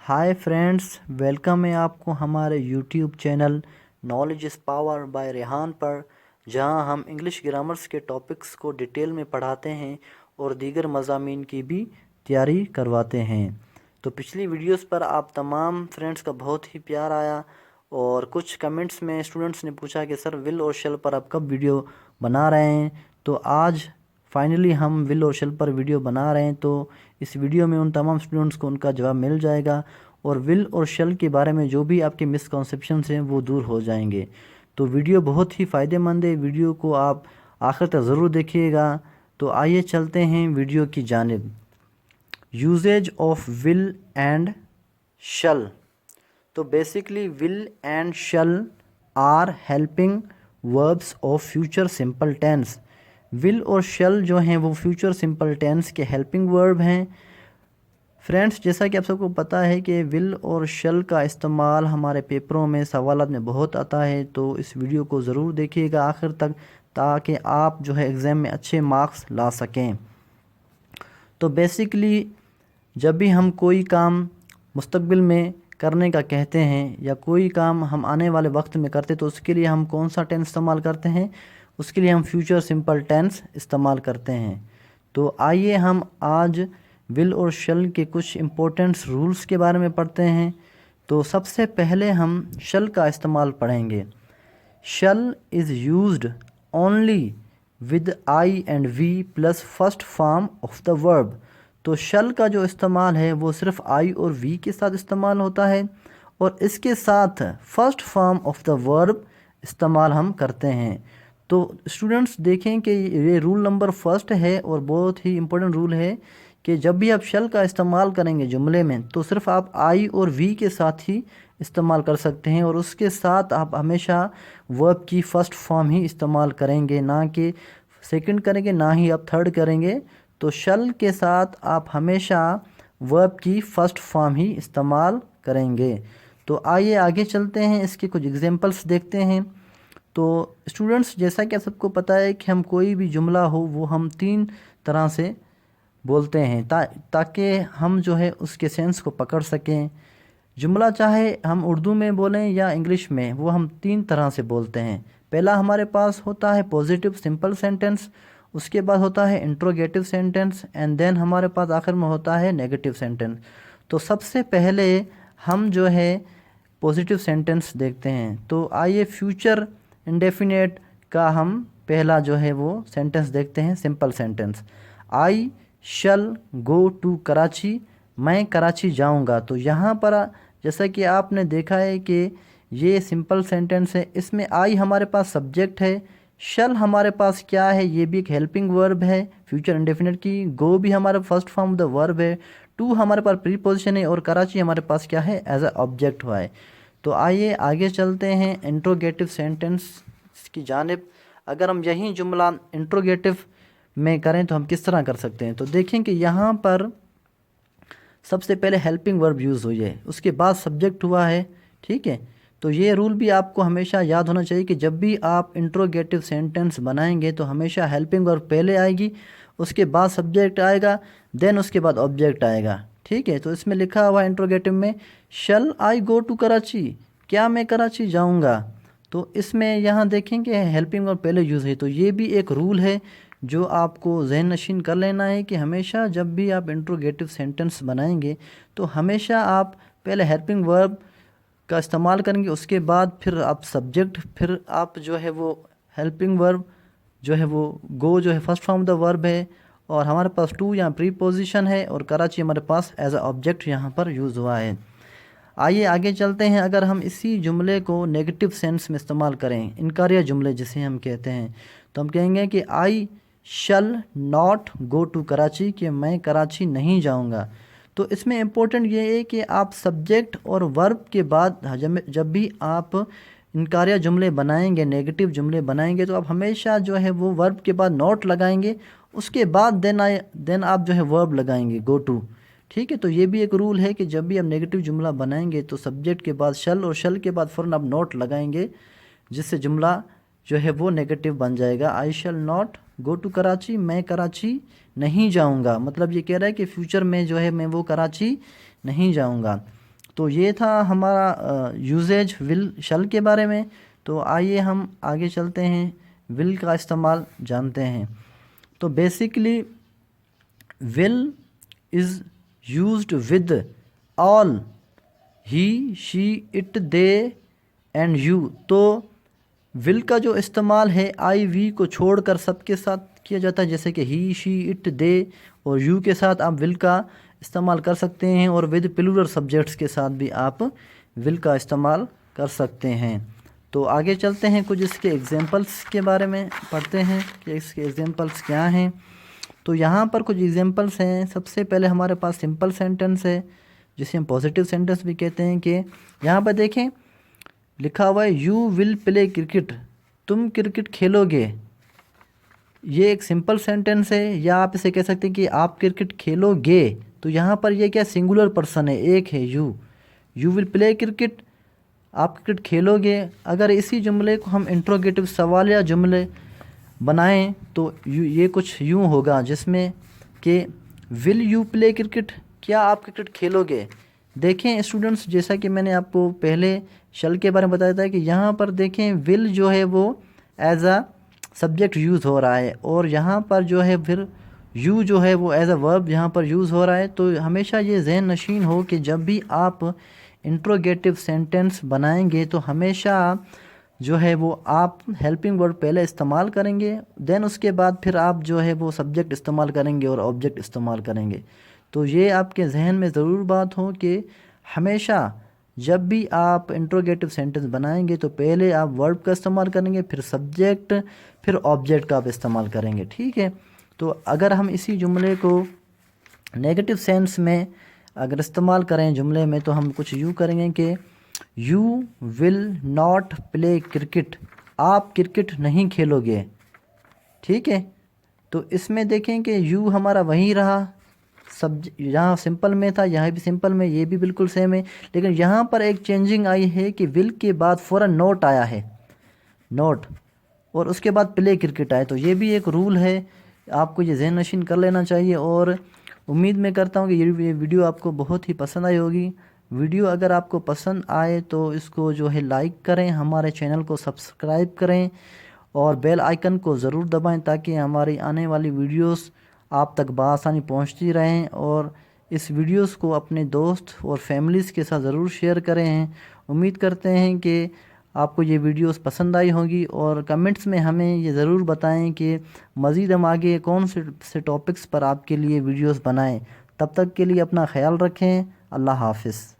Hi friends, welcome है आपको हमारे YouTube channel knowledge is power bye Rehan पर, जहां हम इंग्लिश ग्रामर्स के टॉपिक्स को डिटेल में पढ़ाते हैं और दीगर मज़ामीन की भी तैयारी करवाते हैं। तो पिछली वीडियोस पर आप तमाम फ्रेंड्स का बहुत ही प्यार आया और कुछ कमेंट्स में स्टूडेंट्स ने पूछा कि सर विल और शेल पर आप कब वीडियो बना रहे हैं। तो आज फाइनली हम विल और शेल पर वीडियो बना रहे हैं। तो इस वीडियो में उन तमाम स्टूडेंट्स को उनका जवाब मिल जाएगा और विल और शेल के बारे में जो भी आपके मिसकॉन्सेप्शंस हैं वो दूर हो जाएंगे। तो वीडियो बहुत ही फ़ायदेमंद है, वीडियो को आप आखिर तक ज़रूर देखिएगा। तो आइए चलते हैं वीडियो की जानिब। Uses of will and shall. तो basically will and shall are helping verbs of future simple tense. Will और शेल जो हैं वो फ्यूचर सिंपल टेंस के हेल्पिंग वर्ब हैं। फ्रेंड्स, जैसा कि आप सबको पता है कि विल और शेल का इस्तेमाल हमारे पेपरों में सवालात में बहुत आता है। तो इस वीडियो को ज़रूर देखिएगा आखिर तक, ताकि आप जो है एग्ज़ाम में अच्छे मार्क्स ला सकें। तो बेसिकली जब भी हम कोई काम मुस्तकबिल में करने का कहते हैं या कोई काम हम आने वाले वक्त में करते तो उसके लिए हम कौन सा टेंस इस्तेमाल करते हैं? उसके लिए हम फ्यूचर सिंपल टेंस इस्तेमाल करते हैं। तो आइए हम आज विल और शेल के कुछ इम्पोर्टेंट्स रूल्स के बारे में पढ़ते हैं। तो सबसे पहले हम शेल का इस्तेमाल पढ़ेंगे। Shall is used only with I and we plus first form of the verb. तो शेल का जो इस्तेमाल है वो सिर्फ आई और वी के साथ इस्तेमाल होता है और इसके साथ first form of the verb इस्तेमाल हम करते हैं। तो स्टूडेंट्स देखें कि ये रूल नंबर फर्स्ट है और बहुत ही इम्पोर्टेंट रूल है कि जब भी आप शेल का इस्तेमाल करेंगे जुमले में तो सिर्फ आप आई और वी के साथ ही इस्तेमाल कर सकते हैं और उसके साथ आप हमेशा वर्ब की फ़र्स्ट फॉर्म ही इस्तेमाल करेंगे, ना कि सेकंड करेंगे, ना ही आप थर्ड करेंगे। तो शेल के साथ आप हमेशा वर्ब की फ़र्स्ट फॉर्म ही इस्तेमाल करेंगे। तो आइए आगे चलते हैं, इसके कुछ एग्जांपल्स देखते हैं। तो स्टूडेंट्स, जैसा कि आप सबको पता है कि हम कोई भी जुमला हो वो हम तीन तरह से बोलते हैं ताकि हम जो है उसके सेंस को पकड़ सकें। जुमला चाहे हम उर्दू में बोलें या इंग्लिश में, वो हम तीन तरह से बोलते हैं। पहला हमारे पास होता है पॉजिटिव सिंपल सेंटेंस, उसके बाद होता है इंट्रोगेटिव सेंटेंस एंड देन हमारे पास आखिर में होता है नेगेटिव सेंटेंस। तो सबसे पहले हम जो है पॉजिटिव सेंटेंस देखते हैं। तो आइए फ्यूचर इंडेफिनेट का हम पहला जो है वो सेंटेंस देखते हैं, simple sentence. I shall go to Karachi. मैं कराची जाऊंगा। तो यहाँ पर जैसा कि आपने देखा है कि ये सिंपल सेंटेंस है, इसमें आई हमारे पास सब्जेक्ट है, शल हमारे पास क्या है, ये भी एक हेल्पिंग वर्ब है फ्यूचर इंडेफिनिट की, गो भी हमारा फर्स्ट फॉर्म द वर्ब है, टू हमारे पास प्रीपोजिशन है और कराची हमारे पास क्या है, एज अ ऑब्जेक्ट हुआ है। तो आइए आगे चलते हैं इंट्रोगेटिव सेंटेंस की जानिब। अगर हम यही जुमला इंट्रोगेटिव में करें तो हम किस तरह कर सकते हैं? तो देखें कि यहाँ पर सबसे पहले हेल्पिंग वर्ब यूज़ हुई है, उसके बाद सब्जेक्ट हुआ है, ठीक है। तो ये रूल भी आपको हमेशा याद होना चाहिए कि जब भी आप इंट्रोगेटिव सेंटेंस बनाएंगे तो हमेशा हेल्पिंग वर्ब पहले आएगी, उसके बाद सब्जेक्ट आएगा, देन उसके बाद ऑब्जेक्ट आएगा, ठीक है। तो इसमें लिखा हुआ इंट्रोगेटिव में शल आई गो टू कराची, क्या मैं कराची जाऊँगा। तो इसमें यहाँ देखेंगे हेल्पिंग वर्ब पहले यूज़ है। तो ये भी एक रूल है जो आपको जहन नशीन कर लेना है कि हमेशा जब भी आप इंट्रोगेटिव सेंटेंस बनाएंगे तो हमेशा आप पहले हेल्पिंग वर्ब का इस्तेमाल करेंगे, उसके बाद फिर आप सब्जेक्ट, फिर आप जो है वो हेल्पिंग वर्ब जो है वो गो जो है फर्स्ट फॉर्म द वर्ब है और हमारे पास टू यहाँ प्रीपोजिशन है और कराची हमारे पास एज अ ऑब्जेक्ट यहाँ पर यूज़ हुआ है। आइए आगे चलते हैं। अगर हम इसी जुमले को नेगेटिव सेंस में इस्तेमाल करें, इनकारिया जुमले जिसे हम कहते हैं, तो हम कहेंगे कि I shall not go to Karachi, कि मैं कराची नहीं जाऊंगा। तो इसमें इम्पोर्टेंट ये है कि आप सब्जेक्ट और वर्ब के बाद जब भी आप इनकारिया जुमले बनाएंगे, नेगेटिव जुमले बनाएंगे, तो आप हमेशा जो है वो वर्ब के बाद नॉट लगाएंगे, उसके बाद देन आप जो है वर्ब लगाएंगे गो टू, ठीक है। तो ये भी एक रूल है कि जब भी आप नेगेटिव जुमला बनाएंगे तो सब्जेक्ट के बाद शल और शल के बाद फ़ौरन आप नॉट लगाएंगे, जिससे जुमला जो है वो नेगेटिव बन जाएगा। I shall not go to Karachi, मैं कराची नहीं जाऊंगा, मतलब ये कह रहा है कि फ्यूचर में जो है मैं वो कराची नहीं जाऊंगा। तो ये था हमारा यूजेज विल शल के बारे में। तो आइए हम आगे चलते हैं, विल का इस्तेमाल जानते हैं। तो basically will is used with all he, she, it, they and you. तो विल का जो इस्तेमाल है आई वी को छोड़कर सबके साथ किया जाता है, जैसे कि ही, शी, इट, दे और यू के साथ आप विल का इस्तेमाल कर सकते हैं, और विद प्लूरल सब्जेक्ट्स के साथ भी आप विल का इस्तेमाल कर सकते हैं। तो आगे चलते हैं, कुछ इसके एग्जांपल्स के बारे में पढ़ते हैं कि इसके एग्जांपल्स क्या हैं। तो यहाँ पर कुछ एग्जांपल्स हैं। सबसे पहले हमारे पास सिंपल सेंटेंस है, जिसे हम पॉजिटिव सेंटेंस भी कहते हैं। कि यहाँ पर देखें लिखा हुआ है यू विल प्ले क्रिकेट, तुम क्रिकेट खेलोगे। ये एक सिंपल सेंटेंस है, या आप इसे कह सकते हैं कि आप क्रिकेट खेलोगे। तो यहाँ पर ये क्या सिंगुलर पर्सन है, एक है यू विल प्ले क्रिकेट, आप क्रिकेट खेलोगे। अगर इसी जुमले को हम इंट्रोगेटिव सवाल या जुमले बनाएं तो ये कुछ यूँ होगा, जिसमें कि विल यू प्ले क्रिकेट, क्या आप क्रिकेट खेलोगे। देखें स्टूडेंट्स, जैसा कि मैंने आपको पहले शल के बारे में बताया था कि यहाँ पर देखें विल जो है वो एज अ सब्जेक्ट यूज़ हो रहा है, और यहाँ पर जो है फिर यू जो है वो एज अ वर्ब यहाँ पर यूज़ हो रहा है। तो हमेशा ये जहन नशीन हो कि जब भी आप इंट्रोगेटिव सेंटेंस बनाएंगे तो हमेशा जो है वो आप हेल्पिंग वर्ड पहले इस्तेमाल करेंगे, देन उसके बाद फिर आप जो है वो सब्जेक्ट इस्तेमाल करेंगे और ऑब्जेक्ट इस्तेमाल करेंगे। तो ये आपके जहन में ज़रूर बात हो कि हमेशा जब भी आप इंट्रोगेटिव सेंटेंस बनाएंगे तो पहले आप वर्ब का इस्तेमाल करेंगे, फिर सब्जेक्ट, फिर ऑब्जेक्ट का आप इस्तेमाल करेंगे। ठीक है। तो अगर हम इसी जुमले को नेगेटिव सेंस में अगर इस्तेमाल करें जुमले में, तो हम कुछ यूँ करेंगे कि you will not play cricket, आप क्रिकेट नहीं खेलोगे। ठीक है। तो इसमें देखें कि यू हमारा वही रहा, सब यहाँ सिंपल में था, यहाँ भी सिंपल में, ये भी बिल्कुल सेम है। लेकिन यहाँ पर एक चेंजिंग आई है कि विल के बाद फ़ौरन नोट आया है, नोट, और उसके बाद प्ले क्रिकेट आए। तो ये भी एक रूल है, आपको ये ज़हन नशीन कर लेना चाहिए। और उम्मीद मैं करता हूँ कि ये वीडियो आपको बहुत ही पसंद आई होगी। वीडियो अगर आपको पसंद आए तो इसको जो है लाइक करें, हमारे चैनल को सब्सक्राइब करें और बेल आइकन को ज़रूर दबाएं, ताकि हमारी आने वाली वीडियोस आप तक बआसानी पहुंचती रहें। और इस वीडियोस को अपने दोस्त और फैमिलीज़ के साथ ज़रूर शेयर करें। उम्मीद करते हैं कि आपको ये वीडियोस पसंद आई होगी, और कमेंट्स में हमें ये ज़रूर बताएं कि मज़ीद हम आगे कौन से टॉपिक्स पर आपके लिए वीडियोस बनाएं। तब तक के लिए अपना ख्याल रखें। अल्लाह हाफ़िज़।